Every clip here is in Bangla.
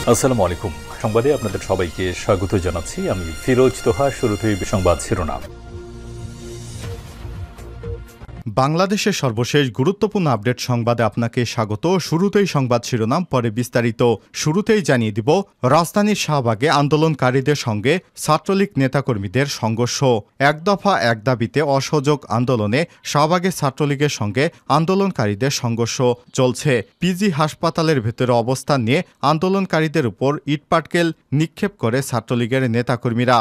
আসসালামু আলাইকুম। সংবাদে আপনাদের সবাইকে স্বাগত জানাচ্ছি। আমি ফিরোজ তোহা। শুরুতেই সংবাদ শিরোনাম। বাংলাদেশের সর্বশেষ গুরুত্বপূর্ণ আপডেট সংবাদে আপনাকে স্বাগত। শুরুতেই সংবাদ শিরোনাম, পরে বিস্তারিত। শুরুতেই জানিয়ে দিব, রাজধানীর শাহবাগে আন্দোলনকারীদের সঙ্গে ছাত্রলীগ নেতাকর্মীদের সংঘর্ষ। এক দফা এক দাবিতে অসহযোগ আন্দোলনে শাহবাগে ছাত্রলীগের সঙ্গে আন্দোলনকারীদের সংঘর্ষ চলছে। পিজি হাসপাতালের ভেতরে অবস্থান নিয়ে আন্দোলনকারীদের উপর ইটপাটকেল নিক্ষেপ করে ছাত্রলীগের নেতাকর্মীরা।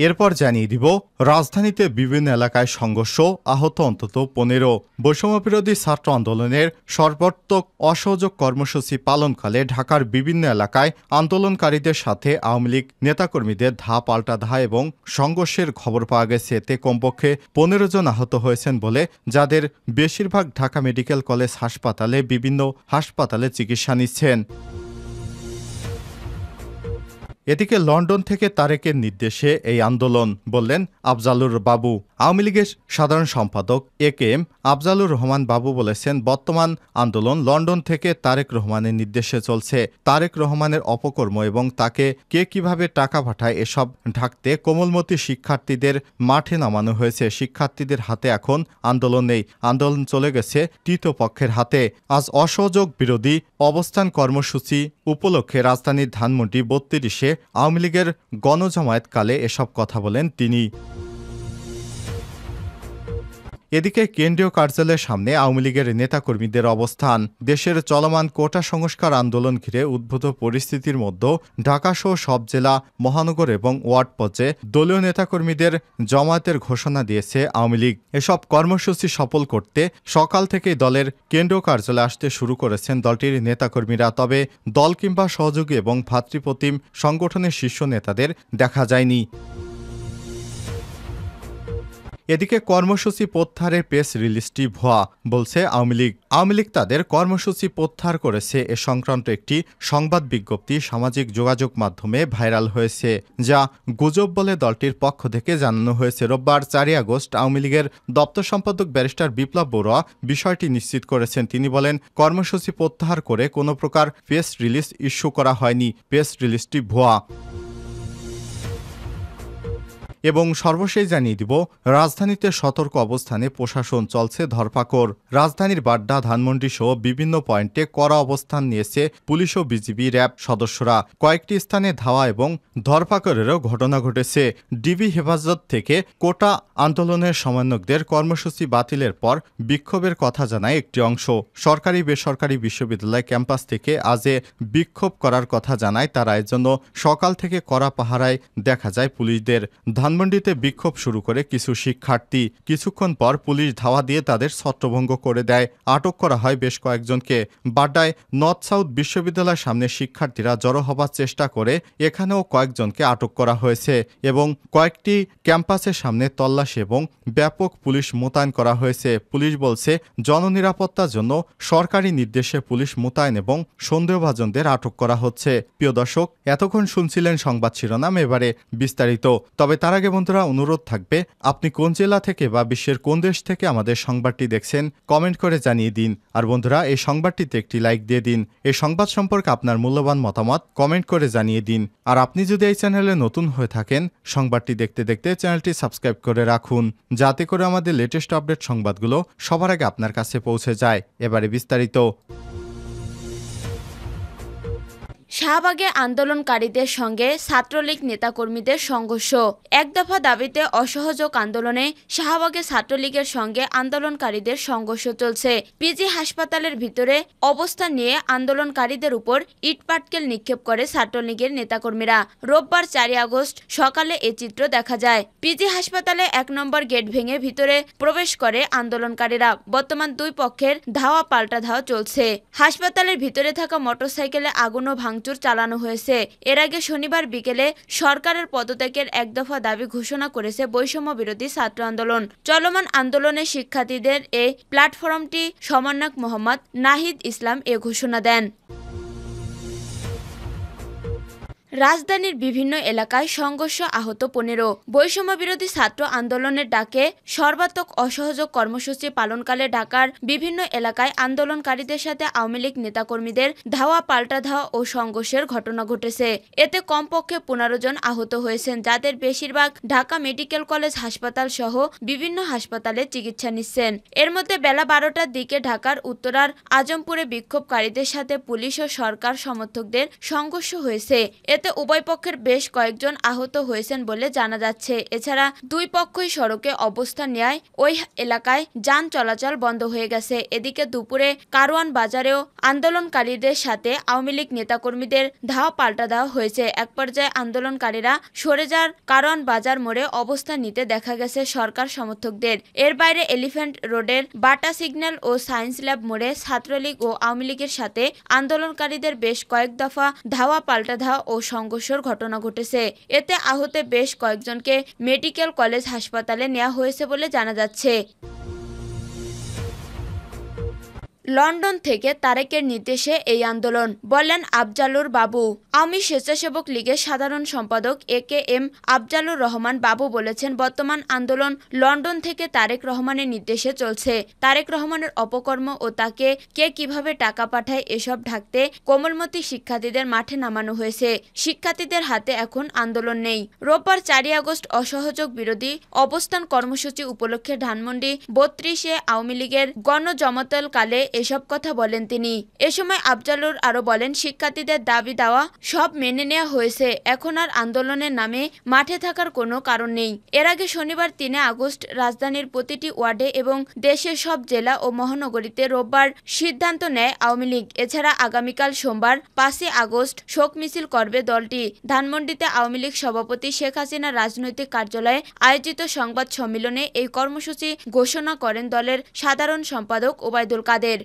এরপর জানিয়ে দিব, রাজধানীতে বিভিন্ন এলাকায় সংঘর্ষ, আহত অন্তত 15। বৈষম্যবিরোধী ছাত্র আন্দোলনের সর্বাত্মক অসহযোগ কর্মসূচি পালনকালে ঢাকার বিভিন্ন এলাকায় আন্দোলনকারীদের সাথে আওয়ামী লীগ নেতাকর্মীদের পাল্টা এবং সংঘর্ষের খবর পাওয়া গেছে। এতে কমপক্ষে 15 জন আহত হয়েছেন বলে, যাদের বেশিরভাগ ঢাকা মেডিকেল কলেজ হাসপাতালে বিভিন্ন হাসপাতালে চিকিৎসা নিচ্ছেন। এদিকে লন্ডন থেকে তারেকের নির্দেশে এই আন্দোলন, বললেন আফজালুর বাবু। আওয়ামী লীগের সাধারণ সম্পাদক AKM আফজালুর রহমান বাবু বলেছেন, বর্তমান আন্দোলন লন্ডন থেকে তারেক রহমানের নির্দেশে চলছে। তারেক রহমানের অপকর্ম এবং তাকে কে কিভাবে টাকা পাঠায় এসব ঢাকতে কোমলমতি শিক্ষার্থীদের মাঠে নামানো হয়েছে। শিক্ষার্থীদের হাতে এখন আন্দোলন নেই, আন্দোলন চলে গেছে তৃতীয় পক্ষের হাতে। আজ অসহযোগ বিরোধী অবস্থান কর্মসূচি উপলক্ষে রাজধানীর ধানমন্ডি 32-এ আওয়ামী লীগের গণজামায়াতকালে এসব কথা বলেন তিনি। এদিকে কেন্দ্রীয় কার্যালয়ের সামনে আওয়ামী লীগের নেতাকর্মীদের অবস্থান। দেশের চলমান কোটা সংস্কার আন্দোলন ঘিরে উদ্ভূত পরিস্থিতির মধ্যে ঢাকাসহ সব জেলা, মহানগর এবং ওয়ার্ড পর্যায়ে দলীয় নেতাকর্মীদের জমায়েতের ঘোষণা দিয়েছে আওয়ামী লীগ। এসব কর্মসূচি সফল করতে সকাল থেকেই দলের কেন্দ্রীয় কার্যালয়ে আসতে শুরু করেছেন দলটির নেতাকর্মীরা। তবে দল কিংবা সহযোগী এবং ভাতৃপ্রতিম সংগঠনের শীর্ষ নেতাদের দেখা যায়নি। এদিকে কর্মসূচি প্রত্যাহারের প্রেস রিলিজটি ভুয়া, বলছে আওয়ামী লীগ। আওয়ামী লীগ তাদের কর্মসূচি প্রত্যাহার করেছে এ সংক্রান্ত একটি সংবাদ বিজ্ঞপ্তি সামাজিক যোগাযোগ মাধ্যমে ভাইরাল হয়েছে, যা গুজব বলে দলটির পক্ষ থেকে জানানো হয়েছে। রোববার 4 আগস্ট আওয়ামী লীগের দপ্তর সম্পাদক ব্যারিস্টার বিপ্লব বড়ুয়া বিষয়টি নিশ্চিত করেছেন। তিনি বলেন, কর্মসূচি প্রত্যাহার করে কোনো প্রকার প্রেস রিলিজ ইস্যু করা হয়নি, প্রেস রিলিজটি ভুয়া। এবং সর্বশেষ জানিয়ে দিব, রাজধানীতে সতর্ক অবস্থানে প্রশাসন, চলছে ধরপাকড়। রাজধানীর বাড্ডা, ধানমন্ডি সহ বিভিন্ন পয়েন্টে কড়া অবস্থান নিয়েছে পুলিশ ও বিজিবি, র্যাব সদস্যরা। কয়েকটি স্থানে ধাওয়া এবং ধরপাকড়েরও ঘটনা ঘটেছে। ডিবি হেফাজত থেকে কোটা আন্দোলনের সমন্বয়কদের কর্মসূচি বাতিলের পর বিক্ষোভের কথা জানায় একটি অংশ। সরকারি বেসরকারি বিশ্ববিদ্যালয় ক্যাম্পাস থেকে আজে বিক্ষোভ করার কথা জানায় তারা। এজন্য সকাল থেকে কড়া পাহারায় দেখা যায় পুলিশদের। ধানমন্ডিতে বিক্ষোভ শুরু করে কিছু শিক্ষার্থী। কিছুক্ষণ পর পুলিশ ধাওয়া দিয়ে তাদের ছত্রভঙ্গ করে দেয়। আটক করা হয় বেশ কয়েকজনকে। বাড্ডায় নর্থ সাউথ বিশ্ববিদ্যালয়ের সামনে শিক্ষার্থীরা জড়ো হবার চেষ্টা করে, এখানেও কয়েকজনকে আটক করা হয়েছে এবং কয়েকটি ক্যাম্পাসের সামনে তল্লাশি এবং ব্যাপক পুলিশ মোতায়েন করা হয়েছে। পুলিশ বলছে, জননিরাপত্তার জন্য সরকারি নির্দেশে পুলিশ মোতায়েন এবং সন্দেহভাজনদের আটক করা হচ্ছে। প্রিয় দর্শক, এতক্ষণ শুনছিলেন সংবাদ শিরোনাম, এবারে বিস্তারিত। তবে তার আগে বন্ধুরা, অনুরোধ থাকবে, আপনি কোন জেলা থেকে বা বিশ্বের কোন দেশ থেকে আমাদের সংবাদটি দেখছেন কমেন্ট করে জানিয়ে দিন। আর বন্ধুরা, এই সংবাদটিতে একটি লাইক দিয়ে দিন। এই সংবাদ সম্পর্কে আপনার মূল্যবান মতামত কমেন্ট করে জানিয়ে দিন। আর আপনি যদি এই চ্যানেলে নতুন হয়ে থাকেন, সংবাদটি দেখতে দেখতে চ্যানেলটি সাবস্ক্রাইব করে রাখুন, যাতে করে আমাদের লেটেস্ট আপডেট সংবাদগুলো সবার আগে আপনার কাছে পৌঁছে যায়। এবারে বিস্তারিত। শাহবাগে আন্দোলনকারীদের সঙ্গে ছাত্রলীগ নেতাকর্মীদের সংঘর্ষ। এক দফা দাবিতে অসহযোগ আন্দোলনে শাহবাগে ছাত্রলীগের সঙ্গে আন্দোলনকারীদের সংঘর্ষ চলছে। পিজি হাসপাতালের ভিতরে অবস্থান নিয়ে আন্দোলনকারীদের উপর ইটপাটকেল নিক্ষেপ করে ছাত্রলীগের নেতাকর্মীরা। রোববার 4 আগস্ট সকালে এ চিত্র দেখা যায়। পিজি হাসপাতালে 1 নম্বর গেট ভেঙে ভিতরে প্রবেশ করে আন্দোলনকারীরা। বর্তমান দুই পক্ষের ধাওয়া পাল্টা ধাওয়া চলছে। হাসপাতালের ভিতরে থাকা মোটরসাইকেলে আগুন ও ভাঙচুর চালানো হয়েছে। এর আগে শনিবার বিকেলে সরকারের পদত্যাগের এক দফা দাবি ঘোষণা করেছে বৈষম্য বিরোধী ছাত্র আন্দোলন। চলমান আন্দোলনে শিক্ষার্থীদের এই প্ল্যাটফর্মটি সমন্বয়ক মোহাম্মদ নাহিদ ইসলাম এ ঘোষণা দেন। রাজধানীর বিভিন্ন এলাকায় সংঘর্ষ, আহত 15। বৈষম্য বিরোধী ছাত্র আন্দোলনের ডাকে সর্বাত্মক অসহযোগ কর্মসূচি পালনকালে ঢাকার বিভিন্ন এলাকায় আন্দোলনকারীদের সাথে আওয়ামী লীগ নেতাকর্মীদের ধাওয়া পাল্টা ধাওয়া ও সংঘর্ষের ঘটনা ঘটেছে। এতে কমপক্ষে 15 জন আহত হয়েছেন, যাদের বেশিরভাগ ঢাকা মেডিকেল কলেজ হাসপাতাল সহ বিভিন্ন হাসপাতালে চিকিৎসা নিচ্ছেন। এর মধ্যে বেলা 12টার দিকে ঢাকার উত্তরার আজমপুরে বিক্ষোভকারীদের সাথে পুলিশ ও সরকার সমর্থকদের সংঘর্ষ হয়েছে। এতে উভয় পক্ষের বেশ কয়েকজন আহত হয়েছেন বলে জানা যাচ্ছে। এছাড়া দুই পক্ষই সড়কে অবস্থান নেয় ওই এলাকায় যান চলাচল বন্ধ হয়ে গেছে। এদিকে দুপুরে কারওয়ান বাজারেও আন্দোলনকারীদের সাথে আওয়ামী লীগ নেতাকর্মীদের ধাওয়া পাল্টা দেওয়া হয়েছে। এক পর্যায়ে আন্দোলনকারীরা সরে যাওয়ার কারওয়ান বাজার মোড়ে অবস্থান নিতে দেখা গেছে সরকার সমর্থকদের। এর বাইরে এলিফ্যান্ট রোডের বাটা সিগন্যাল ও সায়েন্স ল্যাব মোড়ে ছাত্রলীগ ও আওয়ামী লীগের সাথে আন্দোলনকারীদের বেশ কয়েক দফা ধাওয়া পাল্টা ধাওয়া ও সংঘর্ষের ঘটনা ঘটেছে। এতে আহত বেশ কয়েকজনকে মেডিকেল কলেজ হাসপাতালে নেওয়া হয়েছে বলে জানা যাচ্ছে। লন্ডন থেকে তারেকের নির্দেশে এই আন্দোলন, বললেন আফজালুর বাবু। আওয়ামী স্বেচ্ছাসেবক লীগের সাধারণ সম্পাদক এ.কে.এম. আফজালুর রহমান বাবু বলেছেন, বর্তমান আন্দোলন লন্ডন থেকে তারেক রহমানের নির্দেশে চলছে। তারেক রহমানের অপকর্ম ও তাকে কে কিভাবে টাকা পাঠায় এসব ঢাকতে কোমলমতি শিক্ষার্থীদের মাঠে নামানো হয়েছে। শিক্ষার্থীদের হাতে এখন আন্দোলন নেই। রোববার 4 আগস্ট অসহযোগ বিরোধী অবস্থান কর্মসূচি উপলক্ষে ধানমন্ডি 32-এ আওয়ামী লীগের গণজমায়েত কালে এসব কথা বলেন তিনি। এ সময় আফজালুর আরো বলেন, শিক্ষার্থীদের দাবি দেওয়া সব মেনে নেওয়া হয়েছে, এখন আর আন্দোলনের নামে মাঠে থাকার কোনো কারণ নেই। এর আগে শনিবার 3 আগস্ট রাজধানীর প্রতিটি ওয়ার্ডে এবং দেশের সব জেলা ও মহানগরীতে রোববার সিদ্ধান্ত নেয় আওয়ামী লীগ। এছাড়া আগামীকাল সোমবার 5 আগস্ট শোক মিছিল করবে দলটি। ধানমন্ডিতে আওয়ামী লীগ সভাপতি শেখ হাসিনার রাজনৈতিক কার্যালয়ে আয়োজিত সংবাদ সম্মেলনে এই কর্মসূচি ঘোষণা করেন দলের সাধারণ সম্পাদক ওবায়দুল কাদের।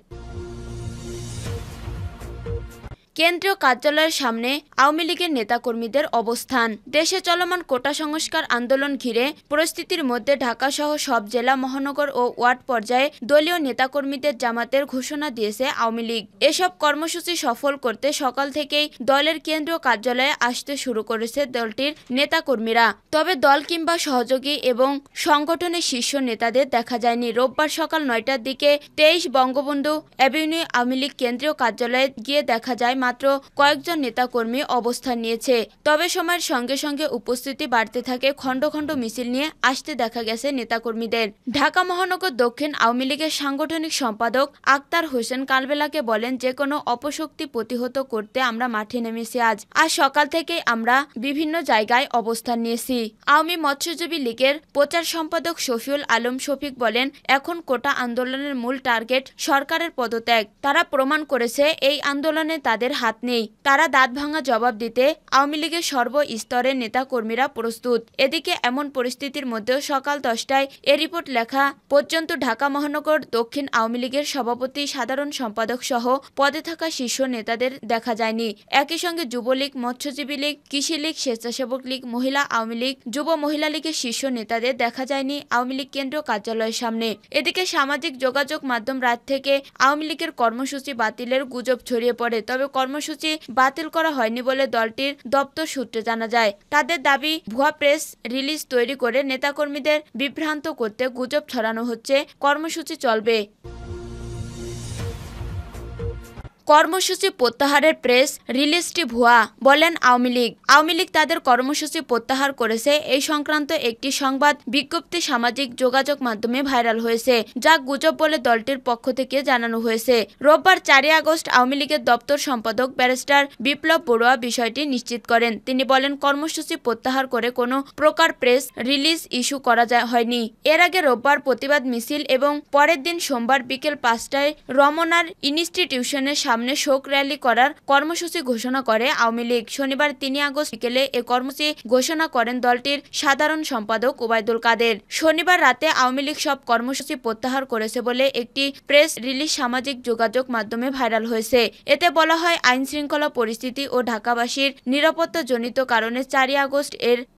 কেন্দ্রীয় কার্যালয়ের সামনে আওয়ামী লীগের নেতাকর্মীদের অবস্থান। দেশে চলমান কোটা সংস্কার আন্দোলন ঘিরে পরিস্থিতির মধ্যে ঢাকাসহ সব জেলা, মহানগর ও ওয়ার্ড পর্যায়ে দলীয় নেতাকর্মীদের জামাতের ঘোষণা দিয়েছে আওয়ামী লীগ। এসব কর্মসূচি সফল করতে সকাল থেকেই দলের কেন্দ্রীয় কার্যালয়ে আসতে শুরু করেছে দলটির নেতাকর্মীরা। তবে দল কিংবা সহযোগী এবং সংগঠনের শীর্ষ নেতাদের দেখা যায়নি। রোববার সকাল 9টার দিকে 23 বঙ্গবন্ধু অ্যাভিনিউ আওয়ামী লীগ কেন্দ্রীয় কার্যালয়ে গিয়ে দেখা যায় মাত্র কয়েকজন নেতাকর্মী অবস্থান নিয়েছে। তবে সময়ের সঙ্গে সঙ্গে উপস্থিতি বাড়তে থাকে। খণ্ড খণ্ড মিছিল নিয়ে আসতে দেখা গেছে নেতাকর্মীদের। ঢাকা মহানগর দক্ষিণ আওয়ামী লীগের সাংগঠনিক সম্পাদক আক্তার হোসেন কালবেলাকে বলেন, যে কোনো অপশক্তি প্রতিহত করতে আমরা মাঠে নেমেছি। আজ সকাল থেকেই আমরা বিভিন্ন জায়গায় অবস্থান নিয়েছি। আওয়ামী মৎস্যজীবী লীগের প্রচার সম্পাদক শফিউল আলম শফিক বলেন, এখন কোটা আন্দোলনের মূল টার্গেট সরকারের পদত্যাগ। তারা প্রমাণ করেছে এই আন্দোলনে তাদের হাত নেই। তারা দাঁত ভাঙা জবাব দিতে আওয়ামী লীগের সর্বস্তরের নেতা কর্মীরা প্রস্তুত। এদিকে এমন পরিস্থিতির মধ্যেও সকাল 10টায় এ রিপোর্ট লেখা পর্যন্ত ঢাকা মহানগর দক্ষিণ আওয়ামী লীগের সভাপতি, সাধারণ সম্পাদক সহ পদে থাকা শীর্ষ নেতাদের দেখা যায়নি। একই সঙ্গে যুবলীগ, মৎস্যজীবী লীগ, কৃষি লীগ, স্বেচ্ছাসেবক লীগ, মহিলা আওয়ামী লীগ, যুব মহিলা লীগের শীর্ষ নেতাদের দেখা যায়নি আওয়ামী লীগ কেন্দ্রীয় কার্যালয়ের সামনে। এদিকে সামাজিক যোগাযোগ মাধ্যম রাত থেকে আওয়ামী লীগের কর্মসূচি বাতিলের গুজব ছড়িয়ে পড়ে। তবে কর্মসূচি বাতিল করা হয়নি বলে দলটির দপ্তর সূত্রে জানা যায়। তাদের দাবি, ভুয়া প্রেস রিলিজ তৈরি করে নেতাকর্মীদের বিভ্রান্ত করতে গুজব ছড়ানো হচ্ছে। কর্মসূচি চলবে। কর্মসূচি প্রত্যাহারের প্রেস রিলিজটি ভুয়া, বলেন আওয়ামী লীগ। আওয়ামী লীগ তাদের কর্মসূচি প্রত্যাহার করেছে, এই সংক্রান্ত একটি সংবাদ বিজ্ঞপ্তি সামাজিক যোগাযোগ মাধ্যমে ভাইরাল হয়েছে, যা গুজব বলে দলটির পক্ষ থেকে জানানো হয়েছে। রোববার 4 আগস্ট আওয়ামী লীগের দপ্তর সম্পাদক ব্যারিস্টার বিপ্লব বড়ুয়া বিষয়টি নিশ্চিত করেন। তিনি বলেন, কর্মসূচি প্রত্যাহার করে কোনো প্রকার প্রেস রিলিজ ইস্যু করা হয়নি। এর আগে রোববার প্রতিবাদ মিছিল এবং পরের দিন সোমবার বিকেল 5টায় রমনার ইনস্টিটিউশনের সামনে শোক র্যালি করার কর্মসূচি ঘোষণা করে আওয়ামী লীগ। শনিবার 3 আগস্ট বিকেলে এ কর্মসূচি ঘোষণা করেন দলটির সাধারণ সম্পাদক ওবায়দুল কাদের। শনিবার রাতে আওয়ামী লীগ সব কর্মসূচি প্রত্যাহার করেছে বলে একটি প্রেস রিলিজ সামাজিক যোগাযোগ মাধ্যমে ভাইরাল হয়েছে। এতে বলা হয়, আইনশৃঙ্খলা পরিস্থিতি ও ঢাকাবাসীর নিরাপত্তাজনিত কারণে 4 আগস্ট এর